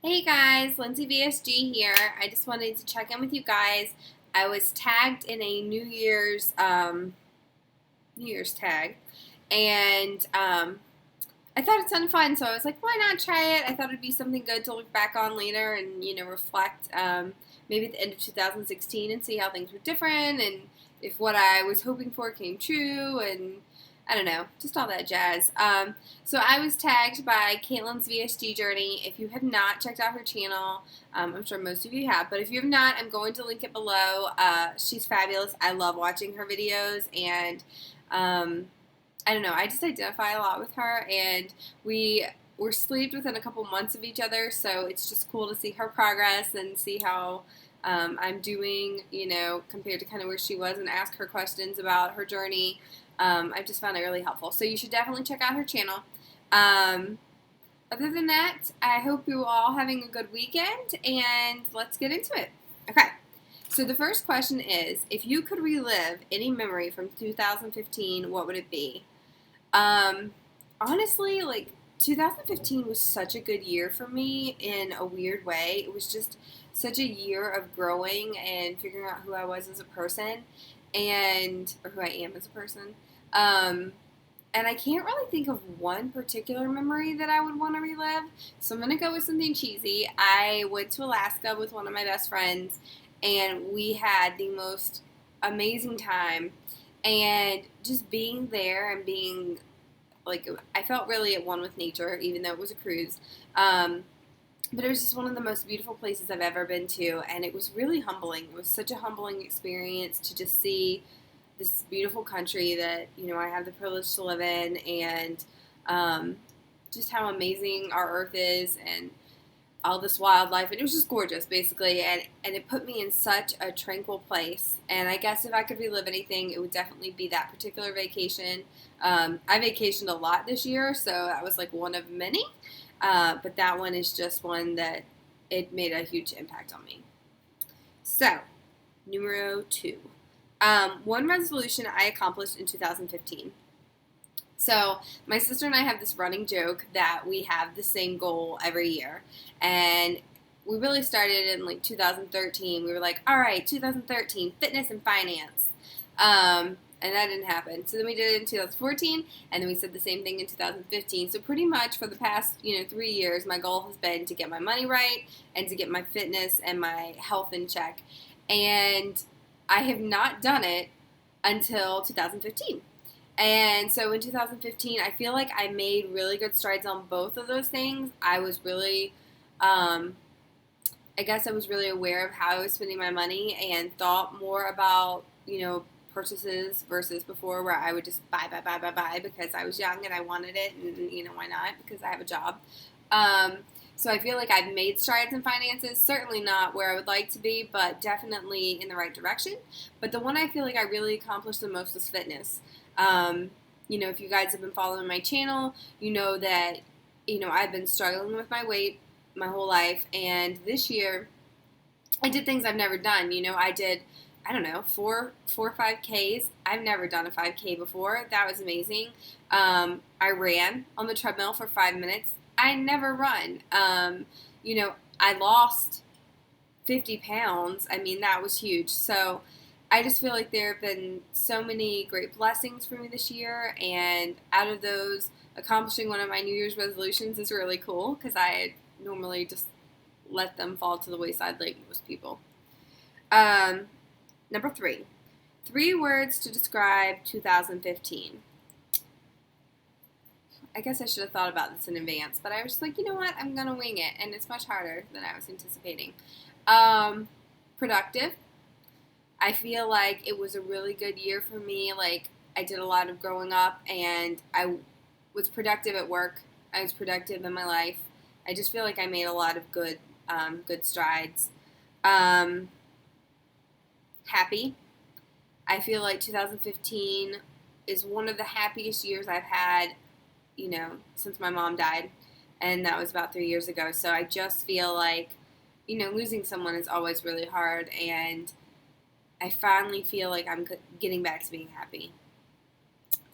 Hey guys, Lindsay VSG here. I just wanted to check in with you guys. I was tagged in a New Year's tag, and I thought it sounded fun, so I was like, why not try it? I thought it'd be something good to look back on later and reflect maybe at the end of 2016 and see how things were different and if what I was hoping for came true and I don't know, just all that jazz. So I was tagged by Caitlyn's VSG Journey. If you have not checked out her channel, I'm sure most of you have, but if you have not, I'm going to link it below. She's fabulous. I love watching her videos, and I don't know, I just identify a lot with her, and we were sleeved within a couple months of each other, so it's just cool to see her progress and see how I'm doing, compared to kind of where she was, and ask her questions about her journey. I just found it really helpful. So you should definitely check out her channel. Other than that, I hope you all having a good weekend, and let's get into it. Okay, so the first question is, if you could relive any memory from 2015, what would it be? Honestly, 2015 was such a good year for me in a weird way. It was just such a year of growing and figuring out who I was as a person or who I am as a person. And I can't really think of one particular memory that I would want to relive. So I'm going to go with something cheesy. I went to Alaska with one of my best friends, and we had the most amazing time. And just being there and being I felt really at one with nature, even though it was a cruise. But it was just one of the most beautiful places I've ever been to, and it was really humbling. It was such a humbling experience to just see this beautiful country that I have the privilege to live in, and just how amazing our earth is, and all this wildlife, and it was just gorgeous, basically, and it put me in such a tranquil place. And I guess if I could relive anything, it would definitely be that particular vacation. I vacationed a lot this year, so that was like one of many, but that one is just one that it made a huge impact on me. So, numero 2. One resolution I accomplished in 2015. So my sister and I have this running joke that we have the same goal every year. And we really started in 2013. We were like, all right, 2013, fitness and finance. And that didn't happen. So then we did it in 2014, and then we said the same thing in 2015. So pretty much for the past, 3 years, my goal has been to get my money right and to get my fitness and my health in check. And I have not done it until 2015. And so in 2015, I feel like I made really good strides on both of those things. I was really, I guess I was really aware of how I was spending my money and thought more about, purchases versus before, where I would just buy because I was young and I wanted it, and, why not? Because I have a job. So I feel like I've made strides in finances, certainly not where I would like to be, but definitely in the right direction. But the one I feel like I really accomplished the most was fitness. If you guys have been following my channel, you know that, I've been struggling with my weight my whole life. And this year, I did things I've never done. I did, I don't know, four or 5Ks. I've never done a 5K before. That was amazing. I ran on the treadmill for 5 minutes. I never run. I lost 50 pounds. I mean, that was huge. So I just feel like there have been so many great blessings for me this year, and out of those, accomplishing one of my New Year's resolutions is really cool, because I normally just let them fall to the wayside like most people. Number 3. 3 words to describe 2015. I guess I should have thought about this in advance, but I was just like, you know what, I'm going to wing it, and it's much harder than I was anticipating. Productive. I feel like it was a really good year for me. I did a lot of growing up, and I was productive at work. I was productive in my life. I just feel like I made a lot of good strides. Happy. I feel like 2015 is one of the happiest years I've had, since my mom died, and that was about 3 years ago. So I just feel like, losing someone is always really hard, and I finally feel like I'm getting back to being happy.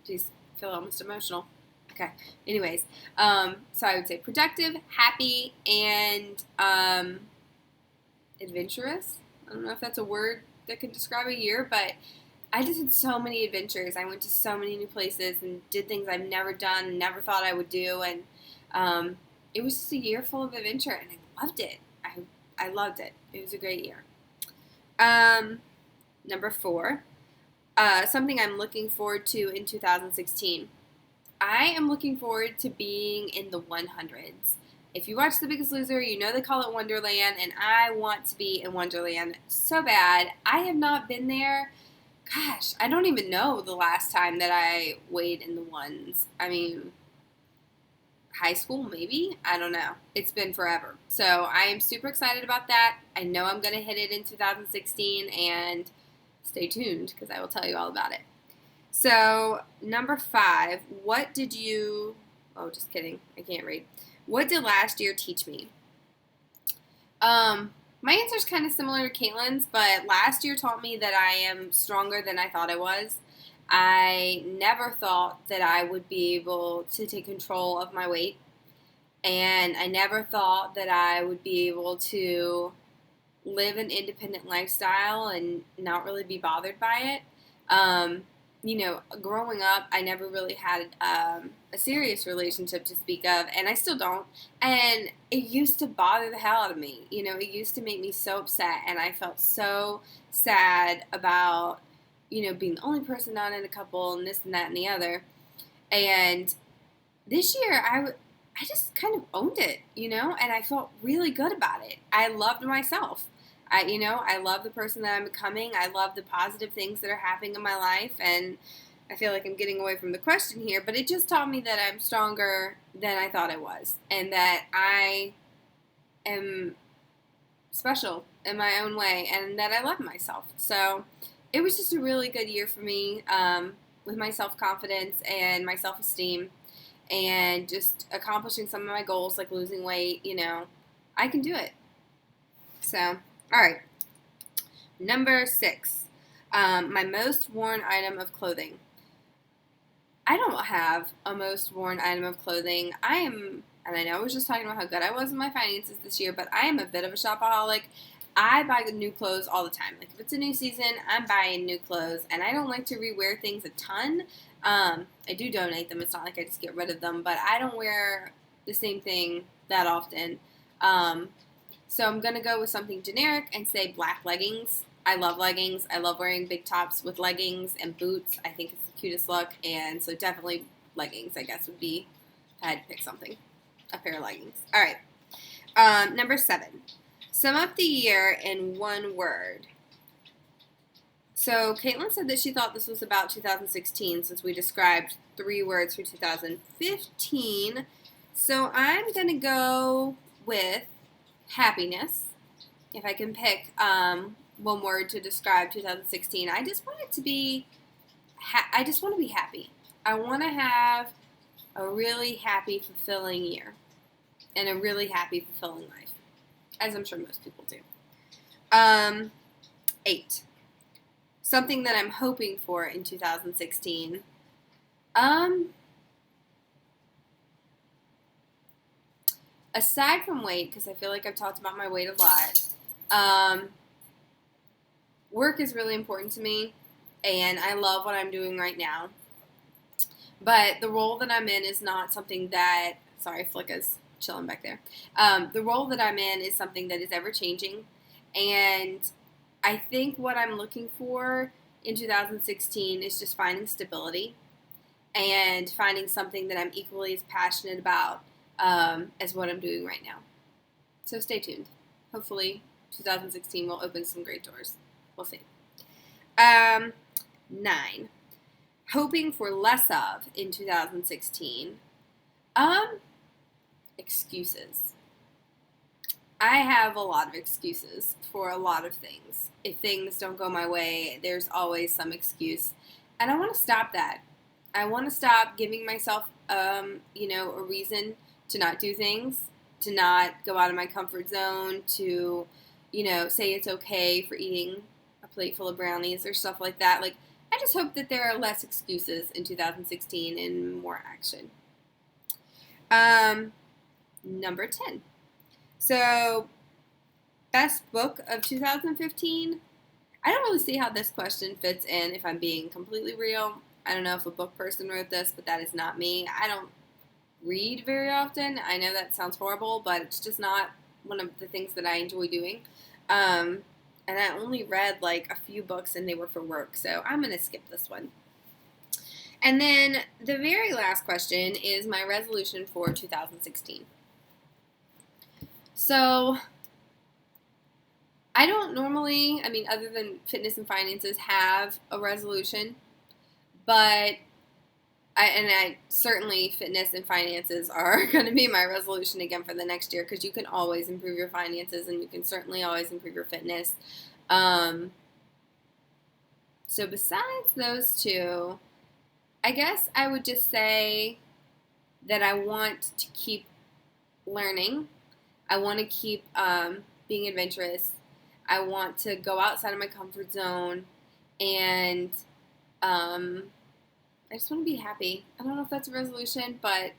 Just feel almost emotional. Okay. Anyways, so I would say productive, happy, and adventurous. I don't know if that's a word that could describe a year, but I just had so many adventures. I went to so many new places and did things I've never done, never thought I would do, and it was just a year full of adventure, and I loved it. I loved it. It was a great year. Number 4, something I'm looking forward to in 2016. I am looking forward to being in the 100s. If you watch The Biggest Loser, you know they call it Wonderland, and I want to be in Wonderland so bad. I have not been there. Gosh, I don't even know the last time that I weighed in the ones. I mean, high school maybe? I don't know. It's been forever. So I am super excited about that. I know I'm going to hit it in 2016, and stay tuned because I will tell you all about it. So, number 5, what did you... Oh, just kidding. I can't read. What did last year teach me? My answer is kind of similar to Caitlyn's, but last year taught me that I am stronger than I thought I was. I never thought that I would be able to take control of my weight, and I never thought that I would be able to live an independent lifestyle and not really be bothered by it. Growing up, I never really had a serious relationship to speak of, and I still don't. And it used to bother the hell out of me. It used to make me so upset, and I felt so sad about, being the only person not in a couple and this and that and the other. And this year, I just kind of owned it, and I felt really good about it. I loved myself. I love the person that I'm becoming. I love the positive things that are happening in my life, and I feel like I'm getting away from the question here, but it just taught me that I'm stronger than I thought I was, and that I am special in my own way, and that I love myself. So it was just a really good year for me with my self-confidence and my self-esteem, and just accomplishing some of my goals, like losing weight. I can do it. So... All right, number 6, my most worn item of clothing. I don't have a most worn item of clothing. And I know I was just talking about how good I was in my finances this year, but I am a bit of a shopaholic. I buy new clothes all the time. Like, if it's a new season, I'm buying new clothes, and I don't like to rewear things a ton. I do donate them. It's not like I just get rid of them, but I don't wear the same thing that often. So I'm going to go with something generic and say black leggings. I love leggings. I love wearing big tops with leggings and boots. I think it's the cutest look. And so definitely leggings, I guess, would be, if I had to pick something, a pair of leggings. All right. Number 7. Sum up the year in one word. So Caitlyn said that she thought this was about 2016 since we described 3 words for 2015. So I'm going to go with happiness. If I can pick one word to describe 2016, I just want it to be. I just want to be happy. I want to have a really happy, fulfilling year, and a really happy, fulfilling life, as I'm sure most people do. 8. Something that I'm hoping for in 2016. Aside from weight, because I feel like I've talked about my weight a lot, work is really important to me, and I love what I'm doing right now. But the role that I'm in is not something that... Sorry, Flicka's chilling back there. The role that I'm in is something that is ever-changing, and I think what I'm looking for in 2016 is just finding stability and finding something that I'm equally as passionate about as what I'm doing right now. So stay tuned. Hopefully 2016 will open some great doors. We'll see. 9. Hoping for less of in 2016. Excuses. I have a lot of excuses for a lot of things. If things don't go my way, there's always some excuse. And I want to stop that. I want to stop giving myself, a reason to not do things, to not go out of my comfort zone, to, say it's okay for eating a plate full of brownies or stuff like that. Like, I just hope that there are less excuses in 2016 and more action. Number 10. So, best book of 2015. I don't really see how this question fits in, if I'm being completely real. I don't know if a book person wrote this, but that is not me. I don't read very often. I know that sounds horrible, but it's just not one of the things that I enjoy doing. And I only read like a few books and they were for work, so I'm going to skip this one. And then the very last question is my resolution for 2016. So I don't normally, other than fitness and finances, have a resolution, but I certainly fitness and finances are going to be my resolution again for the next year, because you can always improve your finances and you can certainly always improve your fitness. So besides those two, I guess I would just say that I want to keep learning. I want to keep being adventurous. I want to go outside of my comfort zone, and I just want to be happy. I don't know if that's a resolution, but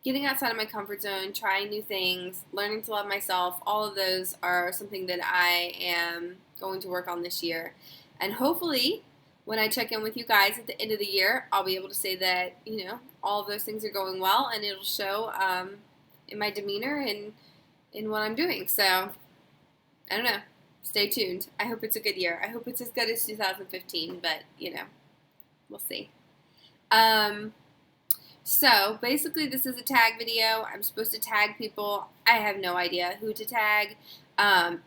getting outside of my comfort zone, trying new things, learning to love myself, all of those are something that I am going to work on this year. And hopefully, when I check in with you guys at the end of the year, I'll be able to say that, all of those things are going well, and it'll show in my demeanor and in what I'm doing. So, I don't know. Stay tuned. I hope it's a good year. I hope it's as good as 2015, but, we'll see. So basically this is a tag video. I'm supposed to tag people. I have no idea who to tag.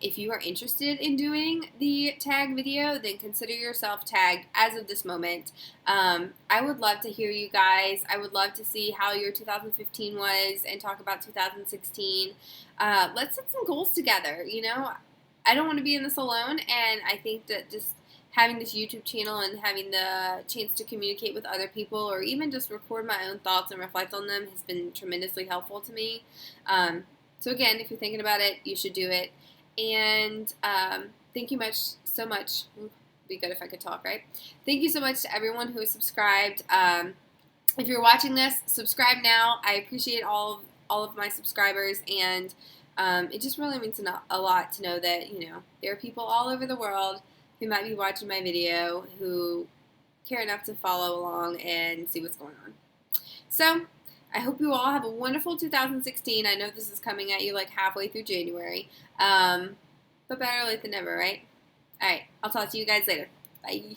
If you are interested in doing the tag video, then consider yourself tagged as of this moment. I would love to hear you guys. I would love to see how your 2015 was and talk about 2016. Let's set some goals together. I don't want to be in this alone, and I think that just having this YouTube channel and having the chance to communicate with other people, or even just record my own thoughts and reflect on them, has been tremendously helpful to me. So again, if you're thinking about it, you should do it. And thank you so much. Be good if I could talk, right? Thank you so much to everyone who has subscribed. If you're watching this, subscribe now. I appreciate all of my subscribers, and it just really means a lot to know that there are people all over the world who might be watching my video who care enough to follow along and see what's going on. So, I hope you all have a wonderful 2016. I know this is coming at you like halfway through January, but better late than never, right? Alright, I'll talk to you guys later. Bye.